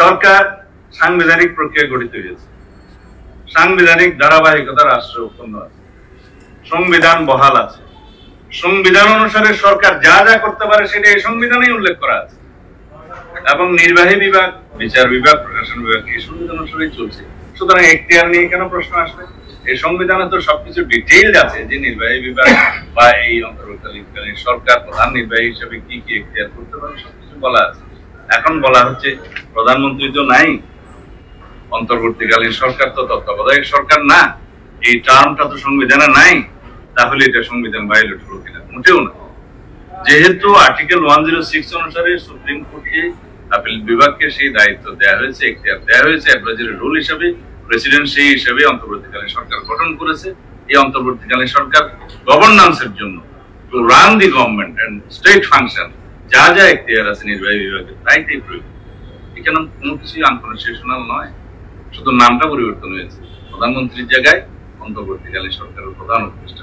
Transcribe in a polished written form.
সরকার সাংবিধানিক প্রক্রিয়া গঠিত হয়েছে, সাংবিধানিক ধারাবাহিকতা রাষ্ট্রে উৎপন্ন আছে, সংবিধান বহাল আছে, সংবিধান অনুসারে সরকার যা যা করতে পারে সেটা এই সংবিধানেই উল্লেখ করা আছে, এবং নির্বাহী বিভাগ, বিচার বিভাগ, প্রশাসন বিভাগ এই সংবিধান অনুসারেই চলছে। সুতরাং এখতিয়ার নিয়ে কেন প্রশ্ন আসবে? এই সংবিধানে তো সবকিছু ডিটেইলড আছে যে নির্বাহী বিভাগ বা এই অন্তর্বর্তীকালীন সরকার প্রধান নির্বাহী হিসেবে কি কি এখতিয়ার করতে পারে সবকিছু বলা আছে। এখন বলা হচ্ছে প্রধানমন্ত্রী তো নাই, অন্তর্বর্তীকালীন সরকার তো তত্ত্বাবধায়ক সরকার না, এই টার্মটা তো সংবিধানে নাই, তাহলে এটা সংবিধান ভায়োলেট হলো কিনা? মোটেও না। যেহেতু আর্টিকেল 106 অনুসারে সুপ্রিম কোর্টকে আপিল বিভাগকে সেই দায়িত্ব দেওয়া হয়েছে, এখতিয়ার দেওয়া হয়েছে অ্যাডভাইজারি রোল হিসেবে, প্রেসিডেন্ট সেই হিসেবে অন্তর্বর্তীকালীন সরকার গঠন করেছে। এই অন্তর্বর্তীকালীন সরকার গভর্নেন্সের জন্য, to run the government and state function, যা যা এখতিয়ার আছে নির্বাহী বিভাগের তাই প্রয়োগ। এখানে কোনো কিছুই আনকনস্টিটিউশনাল নয়, শুধু নামটা পরিবর্তন হয়েছে। প্রধানমন্ত্রীর জায়গায় অন্তর্বর্তীকালীন সরকারের প্রধান উপদেষ্টা।